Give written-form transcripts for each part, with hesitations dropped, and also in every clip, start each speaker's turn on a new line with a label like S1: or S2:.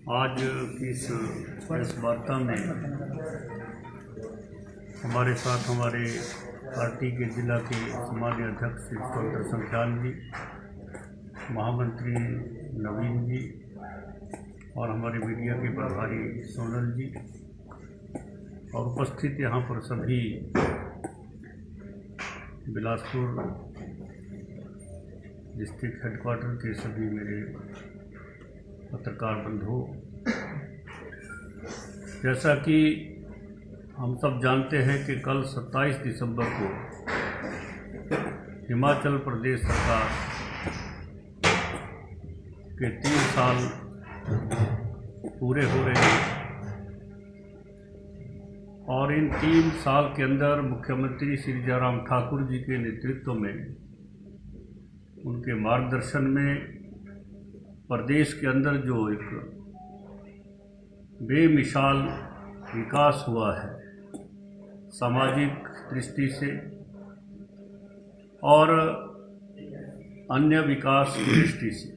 S1: आज की इस प्रेस वार्ता में हमारे साथ हमारे पार्टी के जिला के सामान्य अध्यक्ष डॉक्टर संख्यान जी, महामंत्री नवीन जी और हमारे मीडिया के प्रभारी सोनल जी और उपस्थित यहाँ पर सभी बिलासपुर डिस्ट्रिक्ट हेडक्वार्टर के सभी मेरे पत्रकार बंधु। जैसा कि हम सब जानते हैं कि कल 27 दिसंबर को हिमाचल प्रदेश सरकार के 3 साल पूरे हो रहे हैं और इन 3 साल के अंदर मुख्यमंत्री श्री जयराम ठाकुर जी के नेतृत्व में, उनके मार्गदर्शन में प्रदेश के अंदर जो एक बेमिसाल विकास हुआ है सामाजिक दृष्टि से और अन्य विकास की दृष्टि से,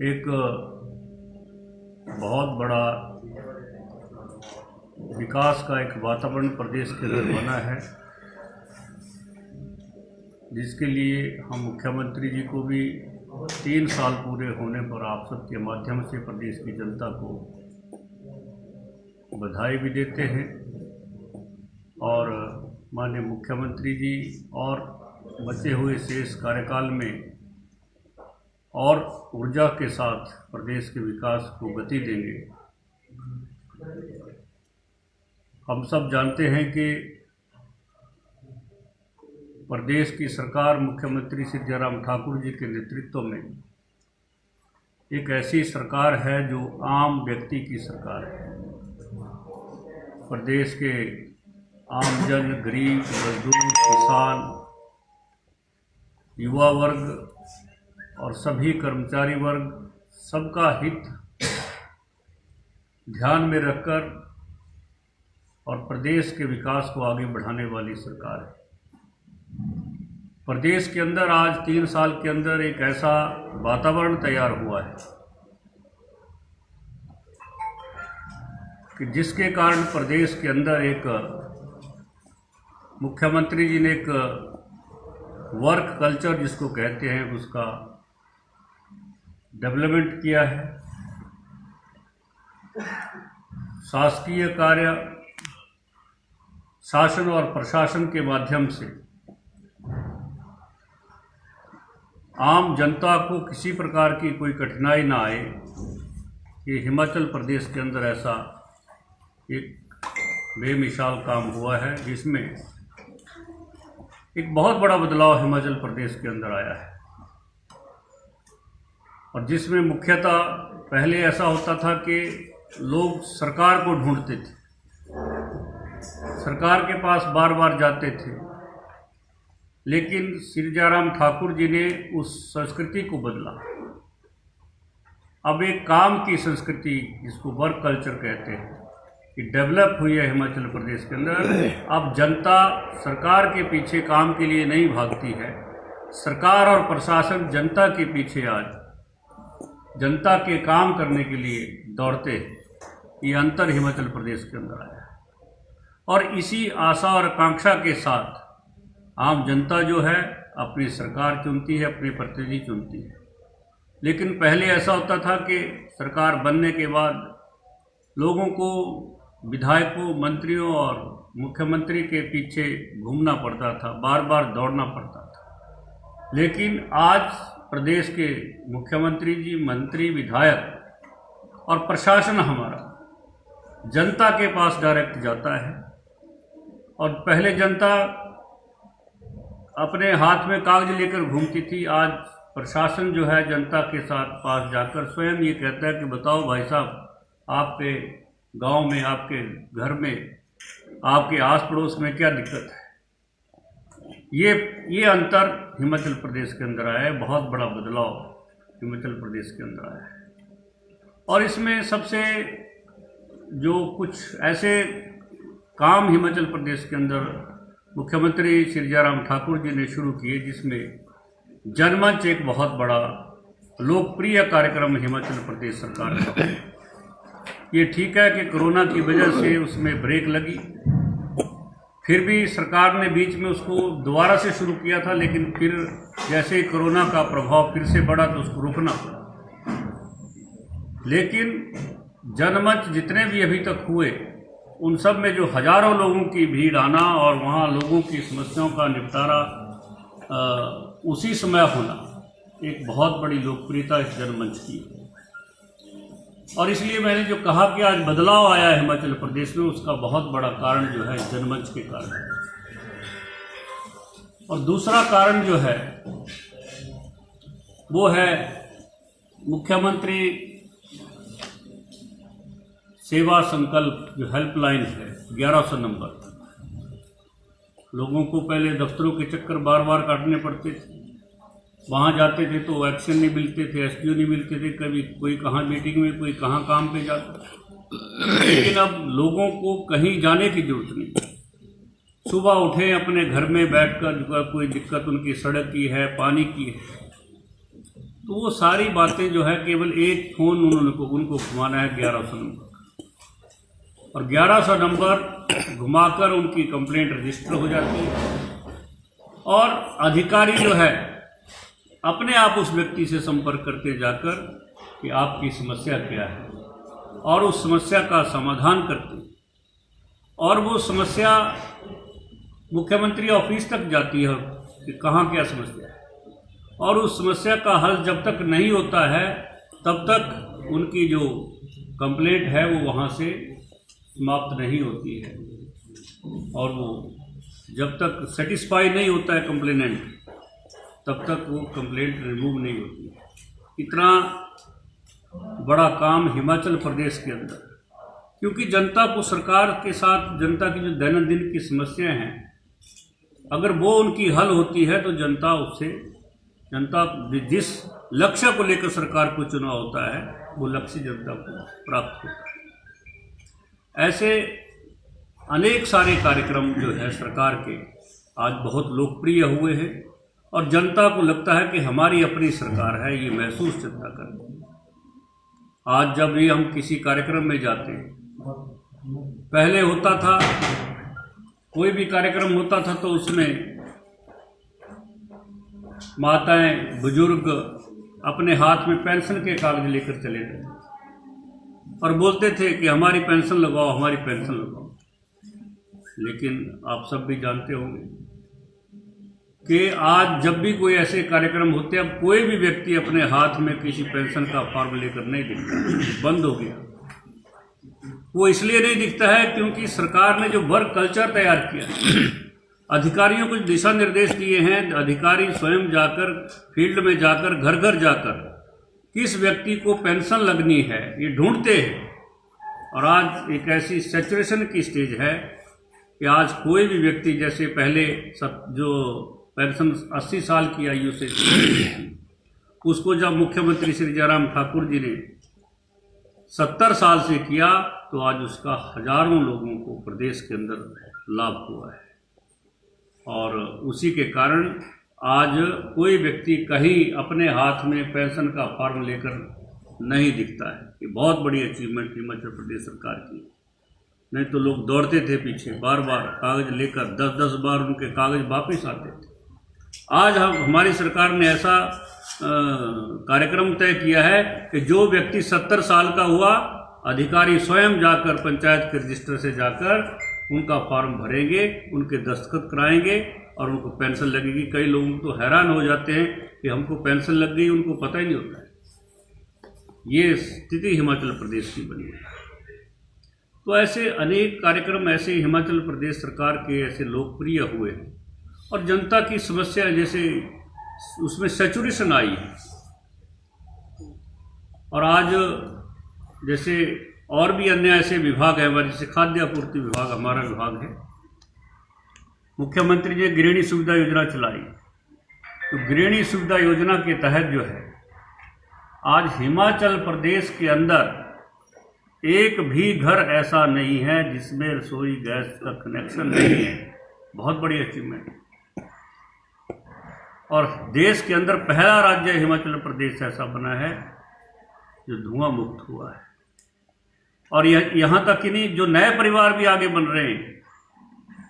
S1: एक बहुत बड़ा विकास का एक वातावरण प्रदेश के अंदर बना है, जिसके लिए हम मुख्यमंत्री जी को भी 3 साल पूरे होने पर आप सबके माध्यम से प्रदेश की जनता को बधाई भी देते हैं और माननीय मुख्यमंत्री जी और बचे हुए शेष कार्यकाल में और ऊर्जा के साथ प्रदेश के विकास को गति देंगे। हम सब जानते हैं कि प्रदेश की सरकार मुख्यमंत्री श्री जयराम ठाकुर जी के नेतृत्व में एक ऐसी सरकार है जो आम व्यक्ति की सरकार है। प्रदेश के आमजन, गरीब, मजदूर, किसान, युवा वर्ग और सभी कर्मचारी वर्ग, सबका हित ध्यान में रखकर और प्रदेश के विकास को आगे बढ़ाने वाली सरकार है। प्रदेश के अंदर आज 3 साल के अंदर एक ऐसा वातावरण तैयार हुआ है कि जिसके कारण प्रदेश के अंदर एक मुख्यमंत्री जी ने एक वर्क कल्चर जिसको कहते हैं उसका डेवलपमेंट किया है। शासकीय कार्य, शासन और प्रशासन के माध्यम से आम जनता को किसी प्रकार की कोई कठिनाई ना आए, ये हिमाचल प्रदेश के अंदर ऐसा एक बेमिसाल काम हुआ है जिसमें एक बहुत बड़ा बदलाव हिमाचल प्रदेश के अंदर आया है और जिसमें मुख्यतः पहले ऐसा होता था कि लोग सरकार को ढूंढते थे, सरकार के पास बार बार जाते थे, लेकिन श्री जयराम ठाकुर जी ने उस संस्कृति को बदला। अब एक काम की संस्कृति जिसको वर्क कल्चर कहते हैं कि डेवलप हुई है हिमाचल प्रदेश के अंदर। अब जनता सरकार के पीछे काम के लिए नहीं भागती है, सरकार और प्रशासन जनता के पीछे आज जनता के काम करने के लिए दौड़ते हैं। ये अंतर हिमाचल प्रदेश के अंदर आया है और इसी आशा और आकांक्षा के साथ आम जनता जो है अपनी सरकार चुनती है, अपने प्रतिनिधि चुनती है। लेकिन पहले ऐसा होता था कि सरकार बनने के बाद लोगों को, विधायकों, मंत्रियों और मुख्यमंत्री के पीछे घूमना पड़ता था, बार बार दौड़ना पड़ता था। लेकिन आज प्रदेश के मुख्यमंत्री जी, मंत्री, विधायक और प्रशासन हमारा जनता के पास डायरेक्ट जाता है और पहले जनता अपने हाथ में कागज लेकर घूमती थी। आज प्रशासन जो है जनता के साथ पास जाकर स्वयं ये कहता है कि बताओ भाई साहब, आपके गांव में, आपके घर में, आपके आस पड़ोस में क्या दिक्कत है। ये अंतर हिमाचल प्रदेश के अंदर आया है, बहुत बड़ा बदलाव हिमाचल प्रदेश के अंदर आया है। और इसमें सबसे जो कुछ ऐसे काम हिमाचल प्रदेश के अंदर मुख्यमंत्री श्री जयराम ठाकुर जी ने शुरू किए, जिसमें जनमंच एक बहुत बड़ा लोकप्रिय कार्यक्रम हिमाचल प्रदेश सरकार का। ये ठीक है कि कोरोना की वजह से उसमें ब्रेक लगी, फिर भी सरकार ने बीच में उसको दोबारा से शुरू किया था, लेकिन फिर जैसे ही कोरोना का प्रभाव फिर से बढ़ा तो उसको रुकना पड़ा। लेकिन जनमंच जितने भी अभी तक हुए, उन सब में जो हजारों लोगों की भीड़ आना और वहाँ लोगों की समस्याओं का निपटारा उसी समय होना, एक बहुत बड़ी लोकप्रियता इस जनमंच की। और इसलिए मैंने जो कहा कि आज बदलाव आया है हिमाचल प्रदेश में, उसका बहुत बड़ा कारण जो है जनमंच के कारण है। और दूसरा कारण जो है वो है मुख्यमंत्री सेवा संकल्प जो हेल्पलाइन है 1100 नंबर। लोगों को पहले दफ्तरों के चक्कर बार बार काटने पड़ते थे, वहाँ जाते थे तो एक्शन नहीं मिलते थे, एसडीओ नहीं मिलते थे, कभी कोई कहाँ मीटिंग में, कोई कहाँ काम पे जाता। लेकिन अब लोगों को कहीं जाने की जरूरत नहीं। सुबह उठे अपने घर में बैठकर, कोई दिक्कत उनकी सड़क की है, पानी की है, तो वो सारी बातें जो है केवल एक फ़ोन उनको घुमाना है 1100 नंबर, और 1100 नंबर घुमाकर उनकी कंप्लेंट रजिस्टर हो जाती है। और अधिकारी जो है अपने आप उस व्यक्ति से संपर्क करते जाकर कि आपकी समस्या क्या है, और उस समस्या का समाधान करते, और वो समस्या मुख्यमंत्री ऑफिस तक जाती है कि कहाँ क्या समस्या है, और उस समस्या का हल जब तक नहीं होता है तब तक उनकी जो कंप्लेंट है वो वहाँ से समाप्त नहीं होती है, और वो जब तक सेटिस्फाई नहीं होता है कंप्लेनेंट तब तक वो कंप्लेंट रिमूव नहीं होती। इतना बड़ा काम हिमाचल प्रदेश के अंदर, क्योंकि जनता को सरकार के साथ, जनता की जो दैनंदिन की समस्याएं हैं, अगर वो उनकी हल होती है तो जनता जिस लक्ष्य को लेकर सरकार को चुना होता है वो लक्ष्य जनता को प्राप्त होता है। ऐसे अनेक सारे कार्यक्रम जो है सरकार के आज बहुत लोकप्रिय हुए हैं, और जनता को लगता है कि हमारी अपनी सरकार है, ये महसूस जनता करती है। आज जब भी हम किसी कार्यक्रम में जाते हैं, पहले होता था कोई भी कार्यक्रम होता था तो उसमें माताएं बुजुर्ग अपने हाथ में पेंशन के कागज लेकर चले गए और बोलते थे कि हमारी पेंशन लगाओ, हमारी पेंशन लगाओ। लेकिन आप सब भी जानते होंगे कि आज जब भी कोई ऐसे कार्यक्रम होते हैं, अब कोई भी व्यक्ति अपने हाथ में किसी पेंशन का फॉर्म लेकर नहीं दिखता, बंद हो गया। वो इसलिए नहीं दिखता है क्योंकि सरकार ने जो वर्क कल्चर तैयार किया, अधिकारियों को दिशा निर्देश दिए हैं, अधिकारी स्वयं जाकर फील्ड में जाकर घर घर जाकर किस व्यक्ति को पेंशन लगनी है ये ढूंढते हैं। और आज एक ऐसी सैचुरेशन की स्टेज है कि आज कोई भी व्यक्ति, जैसे पहले जो पेंशन 80 साल की आयु से उसको जब मुख्यमंत्री श्री जयराम ठाकुर जी ने 70 साल से किया तो आज उसका हजारों लोगों को प्रदेश के अंदर लाभ हुआ है। और उसी के कारण आज कोई व्यक्ति कहीं अपने हाथ में पेंशन का फॉर्म लेकर नहीं दिखता है। ये बहुत बड़ी अचीवमेंट हिमाचल प्रदेश सरकार की। नहीं तो लोग दौड़ते थे पीछे, बार बार कागज लेकर 10-10 बार उनके कागज वापस आते थे। आज हमारी सरकार ने ऐसा कार्यक्रम तय किया है कि जो व्यक्ति 70 साल का हुआ, अधिकारी स्वयं जाकर पंचायत के रजिस्टर से जाकर उनका फॉर्म भरेंगे, उनके दस्तखत कराएंगे और उनको पेंशन लगेगी। कई लोग तो हैरान हो जाते हैं कि हमको पेंशन लग गई, उनको पता ही नहीं होता है। ये स्थिति हिमाचल प्रदेश की बनी है। तो ऐसे अनेक कार्यक्रम ऐसे हिमाचल प्रदेश सरकार के ऐसे लोकप्रिय हुए हैं और जनता की समस्या जैसे उसमें सैचुरेशन आई है। और आज जैसे और भी अन्य ऐसे विभाग है हमारे, जैसे खाद्य आपूर्ति विभाग हमारा विभाग है, मुख्यमंत्री ने गृहिणी सुविधा योजना चलाई। तो गृहिणी सुविधा योजना के तहत जो है आज हिमाचल प्रदेश के अंदर एक भी घर ऐसा नहीं है जिसमें रसोई गैस का कनेक्शन नहीं है। बहुत बड़ी अचीवमेंट। और देश के अंदर पहला राज्य हिमाचल प्रदेश ऐसा बना है जो धुआं मुक्त हुआ है। और यहाँ तक कि नहीं, जो नए परिवार भी आगे बन रहे हैं,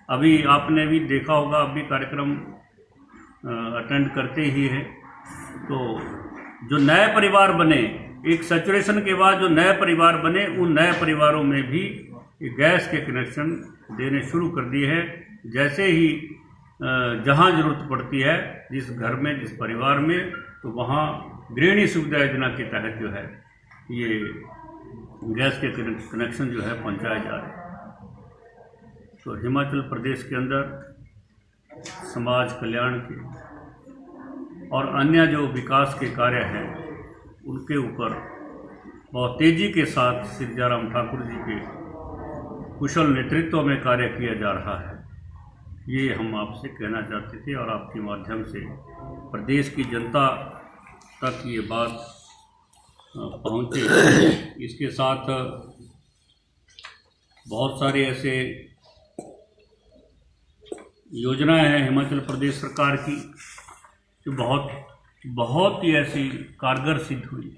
S1: अभी आपने भी देखा होगा, आप भी कार्यक्रम अटेंड करते ही हैं, तो जो नए परिवार बने, एक सैचुरेशन के बाद जो नए परिवार बने, उन नए परिवारों में भी गैस के कनेक्शन देने शुरू कर दिए हैं। जैसे ही जहां ज़रूरत पड़ती है, जिस घर में, जिस परिवार में, तो वहां गृहिणी सुविधा योजना के तहत जो है ये गैस के कनेक्शन जो है पहुंचाए जा रहे हैं। तो हिमाचल प्रदेश के अंदर समाज कल्याण के और अन्य जो विकास के कार्य हैं, उनके ऊपर बहुत तेज़ी के साथ श्री जयराम ठाकुर जी के कुशल नेतृत्व में कार्य किया जा रहा है। ये हम आपसे कहना चाहते थे और आपके माध्यम से प्रदेश की जनता तक ये बात पहुँचे। इसके साथ बहुत सारे ऐसे योजनाएं हैं हिमाचल प्रदेश सरकार की जो बहुत ही ऐसी कारगर सिद्ध हुई।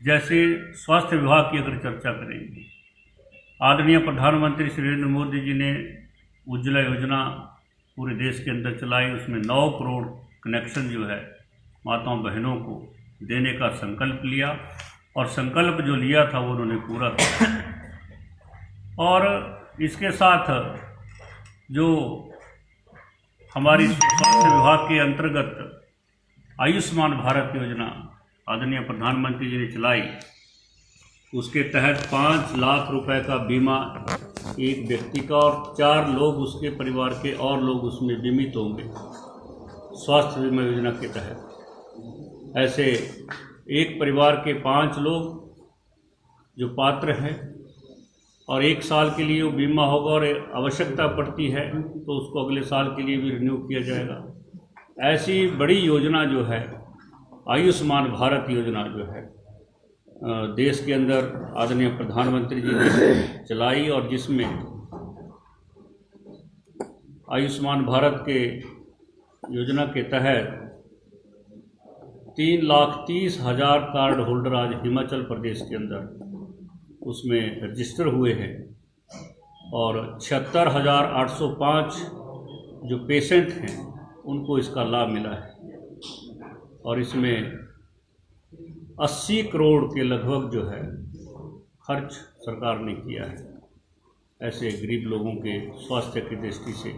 S1: जैसे स्वास्थ्य विभाग की अगर चर्चा करेंगे, आदरणीय प्रधानमंत्री श्री नरेंद्र मोदी जी ने उज्ज्वला योजना पूरे देश के अंदर चलाई। उसमें 9 करोड़ कनेक्शन जो है माताओं बहनों को देने का संकल्प लिया, और संकल्प जो लिया था वो उन्होंने पूरा किया। और इसके साथ जो हमारी स्वास्थ्य विभाग के अंतर्गत आयुष्मान भारत योजना आदरणीय प्रधानमंत्री जी ने चलाई, उसके तहत 5 लाख रुपए का बीमा एक व्यक्ति का, और 4 लोग उसके परिवार के और लोग उसमें बीमित होंगे स्वास्थ्य बीमा योजना के तहत। ऐसे एक परिवार के 5 लोग जो पात्र हैं, और 1 साल के लिए वो बीमा होगा, और आवश्यकता पड़ती है तो उसको अगले साल के लिए भी रिन्यू किया जाएगा। ऐसी बड़ी योजना जो है आयुष्मान भारत योजना जो है देश के अंदर आदरणीय प्रधानमंत्री जी ने चलाई, और जिसमें आयुष्मान भारत के योजना के तहत 3,30,000 कार्ड होल्डर आज हिमाचल प्रदेश के अंदर उसमें रजिस्टर हुए हैं, और 76,805 जो पेशेंट हैं उनको इसका लाभ मिला है। और इसमें 80 करोड़ के लगभग जो है खर्च सरकार ने किया है ऐसे गरीब लोगों के स्वास्थ्य की दृष्टि से।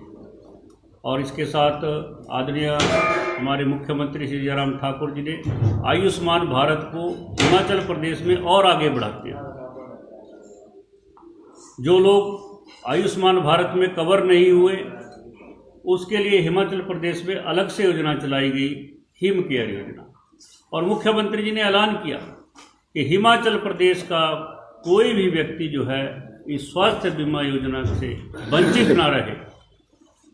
S1: और इसके साथ आदरणीय हमारे मुख्यमंत्री श्री जयराम ठाकुर जी ने आयुष्मान भारत को हिमाचल प्रदेश में और आगे बढ़ाते हैं। जो लोग आयुष्मान भारत में कवर नहीं हुए, उसके लिए हिमाचल प्रदेश में अलग से योजना चलाई गई, हिम केयर योजना। और मुख्यमंत्री जी ने ऐलान किया कि हिमाचल प्रदेश का कोई भी व्यक्ति जो है इस स्वास्थ्य बीमा योजना से वंचित ना रहे,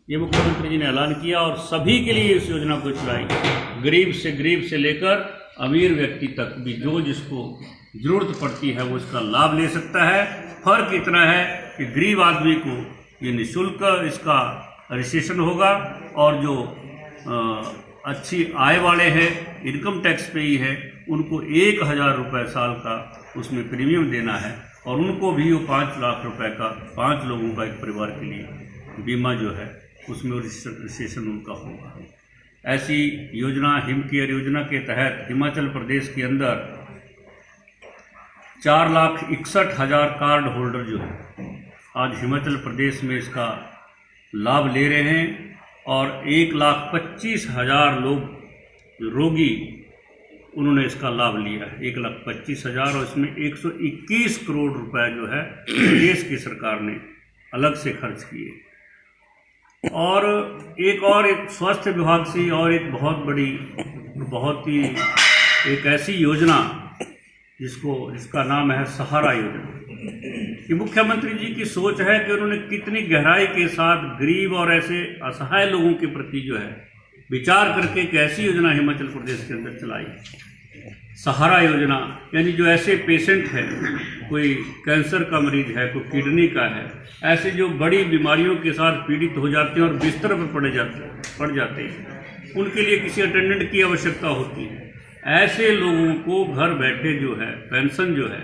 S1: ये मुख्यमंत्री जी ने ऐलान किया। और सभी के लिए इस योजना को चलाई, गरीब से लेकर अमीर व्यक्ति तक भी जो जिसको ज़रूरत पड़ती है वो इसका लाभ ले सकता है। फर्क इतना है कि गरीब आदमी को ये निःशुल्क इसका रजिस्ट्रेशन होगा, और जो अच्छी आय वाले हैं, इनकम टैक्स पे ही है, उनको 1,000 रुपये साल का उसमें प्रीमियम देना है, और उनको भी वो 5 लाख रुपए का 5 लोगों का एक परिवार के लिए बीमा जो है उसमें रजिस्ट्रेशन उनका होगा। ऐसी योजना हिम केयर योजना के तहत हिमाचल प्रदेश के अंदर 4,61,000 कार्ड होल्डर जो है आज हिमाचल प्रदेश में इसका लाभ ले रहे हैं, और 1,25,000 लोग रोगी उन्होंने इसका लाभ लिया है, 1,25,000। और इसमें 121 करोड़ रुपए जो है प्रदेश की सरकार ने अलग से खर्च किए। और एक स्वास्थ्य विभाग से और एक बहुत ही एक ऐसी योजना जिसका नाम है सहारा योजना। कि मुख्यमंत्री जी की सोच है कि उन्होंने कितनी गहराई के साथ गरीब और ऐसे असहाय लोगों के प्रति जो है विचार करके एक ऐसी योजना हिमाचल प्रदेश के अंदर चलाई सहारा योजना, यानी जो ऐसे पेशेंट है, कोई कैंसर का मरीज है, कोई किडनी का है, ऐसे जो बड़ी बीमारियों के साथ पीड़ित हो जाते हैं और बिस्तर पर पड़ जाते हैं, उनके लिए किसी अटेंडेंट की आवश्यकता होती है। ऐसे लोगों को घर बैठे जो है पेंशन जो है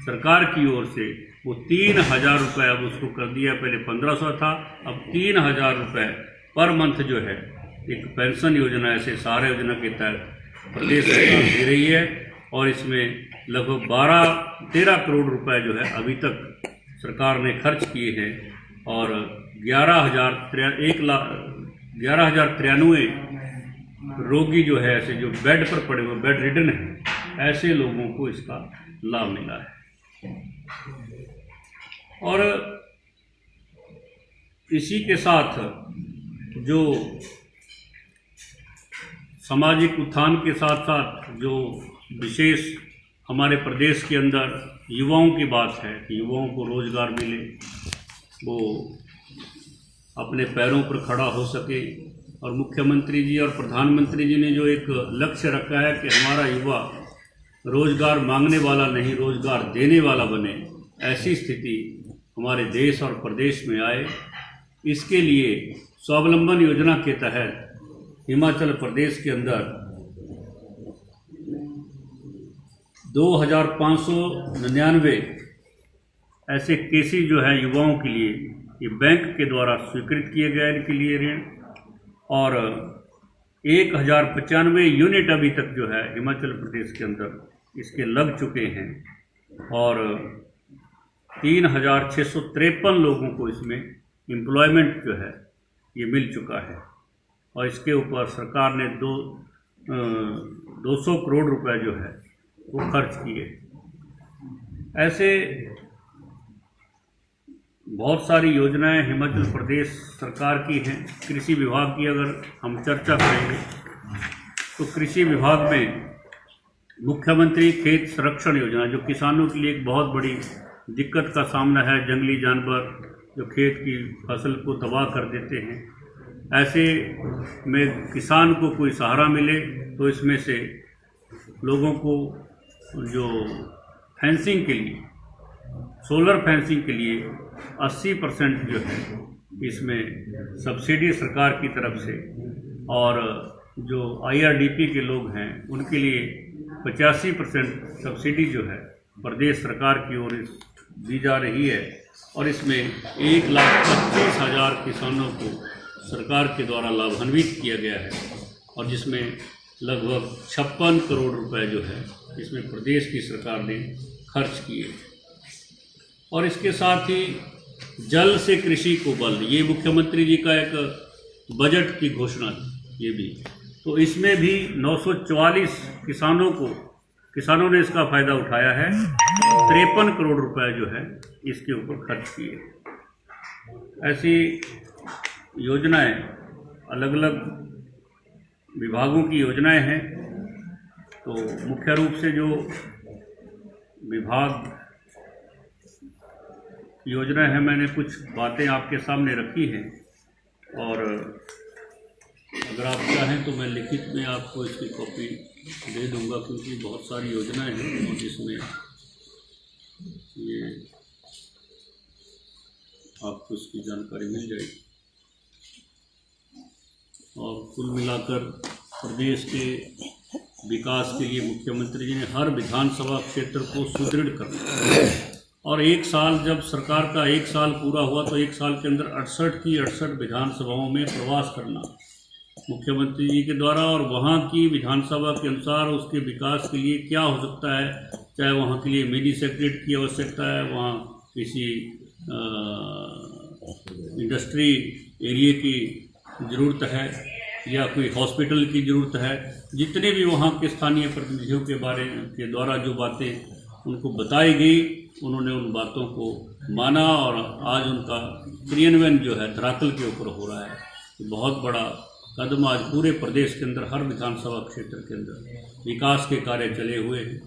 S1: सरकार की ओर से वो 3,000 रुपये अब उसको कर दिया। पहले 1,500 था, अब 3,000 रुपये पर मंथ जो है एक पेंशन योजना ऐसे सहारा योजना के तहत प्रदेश सरकार दे रही है। और इसमें लगभग 12-13 करोड़ रुपए जो है अभी तक सरकार ने खर्च किए हैं और 11,093 रोगी जो है ऐसे जो बेड पर पड़े हुए बेड रिडन हैं, ऐसे लोगों को इसका लाभ मिला है। और इसी के साथ जो सामाजिक उत्थान के साथ साथ जो विशेष हमारे प्रदेश के अंदर युवाओं की बात है कि युवाओं को रोजगार मिले, वो अपने पैरों पर खड़ा हो सके। और मुख्यमंत्री जी और प्रधानमंत्री जी ने जो एक लक्ष्य रखा है कि हमारा युवा रोजगार मांगने वाला नहीं, रोजगार देने वाला बने, ऐसी स्थिति हमारे देश और प्रदेश में आए, इसके लिए स्वावलंबन योजना के तहत हिमाचल प्रदेश के अंदर 2,599 ऐसे केसेस जो है युवाओं के लिए ये बैंक के द्वारा स्वीकृत किए गए इनके लिए ऋण, और 1,095 यूनिट अभी तक जो है हिमाचल प्रदेश के अंदर इसके लग चुके हैं और 3,653 लोगों को इसमें एम्प्लॉयमेंट जो है ये मिल चुका है। और इसके ऊपर सरकार ने 200 करोड़ रुपए जो है वो खर्च किए। ऐसे बहुत सारी योजनाएं हिमाचल प्रदेश सरकार की हैं। कृषि विभाग की अगर हम चर्चा करेंगे तो कृषि विभाग में मुख्यमंत्री खेत संरक्षण योजना, जो किसानों के लिए एक बहुत बड़ी दिक्कत का सामना है, जंगली जानवर जो खेत की फसल को तबाह कर देते हैं, ऐसे में किसान को कोई सहारा मिले तो इसमें से लोगों को जो फेंसिंग के लिए, सोलर फेंसिंग के लिए 80% जो है इसमें सब्सिडी सरकार की तरफ से, और जो IRDP के लोग हैं उनके लिए 85% सब्सिडी जो है प्रदेश सरकार की ओर दी जा रही है। और इसमें 1,25,000 किसानों को सरकार के द्वारा लाभान्वित किया गया है और जिसमें लगभग 56 करोड़ रुपए जो है इसमें प्रदेश की सरकार ने खर्च किए। और इसके साथ ही जल से कृषि को बल, ये मुख्यमंत्री जी का एक बजट की घोषणा थी ये भी, तो इसमें भी 944 किसानों ने इसका फ़ायदा उठाया है। 53 करोड़ रुपए जो है इसके ऊपर खर्च किए। ऐसी योजनाएं, अलग अलग विभागों की योजनाएं हैं। तो मुख्य रूप से जो विभाग योजना है, मैंने कुछ बातें आपके सामने रखी हैं और अगर आप चाहें तो मैं लिखित में आपको इसकी कॉपी दे दूंगा, क्योंकि बहुत सारी योजनाएं हैं और जिसमें ये आपको इसकी जानकारी मिल जाएगी। और कुल मिलाकर प्रदेश के विकास के लिए मुख्यमंत्री जी ने हर विधानसभा क्षेत्र को सुदृढ़ करना, और एक साल जब सरकार का 1 साल पूरा हुआ तो 1 साल के अंदर 68 की 68 विधानसभाओं में प्रवास करना मुख्यमंत्री जी के द्वारा, और वहाँ की विधानसभा के अनुसार उसके विकास के लिए क्या हो सकता है, चाहे वहाँ के लिए मिनी सेक्रेटरी की आवश्यकता है, वहाँ किसी इंडस्ट्री एरिया की ज़रूरत है या कोई हॉस्पिटल की ज़रूरत है, जितने भी वहाँ के स्थानीय प्रतिनिधियों के बारे के द्वारा जो बातें उनको बताई गई, उन्होंने उन बातों को माना और आज उनका क्रियान्वयन जो है धरातल के ऊपर हो रहा है। बहुत बड़ा कदम आज पूरे प्रदेश के अंदर हर विधानसभा क्षेत्र के अंदर विकास के कार्य चले हुए हैं।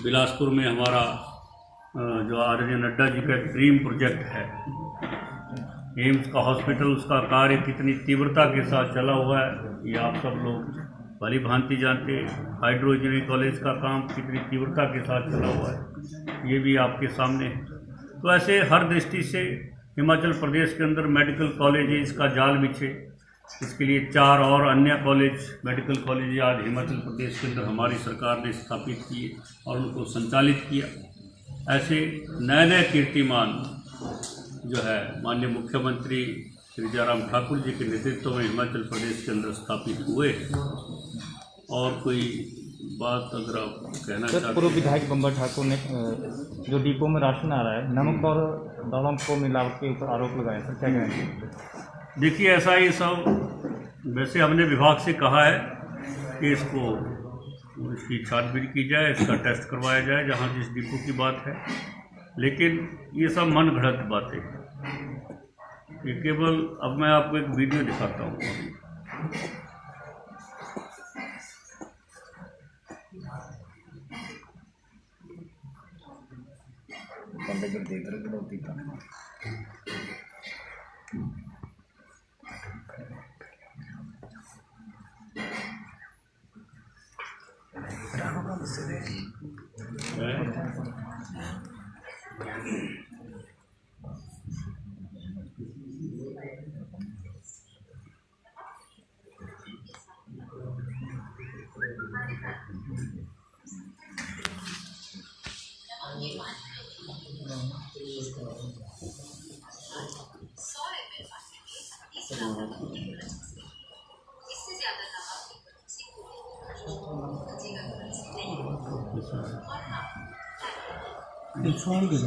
S1: बिलासपुर में हमारा जो आदरणीय नड्डा जी का ड्रीम प्रोजेक्ट है एम्स का हॉस्पिटल, उसका कार्य कितनी तीव्रता के साथ चला हुआ है ये आप सब लोग भली भांति जानते हैं। हाइड्रो इंजीनियरिंग कॉलेज का काम कितनी तीव्रता के साथ चला हुआ है, ये भी आपके सामने है। तो ऐसे हर दृष्टि से हिमाचल प्रदेश के अंदर मेडिकल कॉलेजेस का जाल बिछे, इसके लिए 4 और अन्य कॉलेज, मेडिकल कॉलेज आज हिमाचल प्रदेश के अंदर हमारी सरकार ने स्थापित किए और उनको संचालित किया। ऐसे नए नए कीर्तिमान जो है माननीय मुख्यमंत्री श्री जयराम ठाकुर जी के नेतृत्व में हिमाचल प्रदेश के अंदर स्थापित हुए। और कोई बात अगर आप कहना चाहते हैं।
S2: पूर्व विधायक बम्बर ठाकुर ने जो डिपो में राशन आ रहा है, नमक और दालों को मिलावट के ऊपर आरोप लगाया, सर क्या कहेंगे?
S1: देखिए, ऐसा ही सब वैसे हमने विभाग से कहा है कि इसकी छानबीन की जाए, इसका टेस्ट करवाया जाए जहाँ जिस डिपो की बात है। लेकिन ये सब मन घड़त बातें हैं। ये केवल, अब मैं आपको एक वीडियो दिखाता हूँ। देख रहे
S3: छोड़ दे।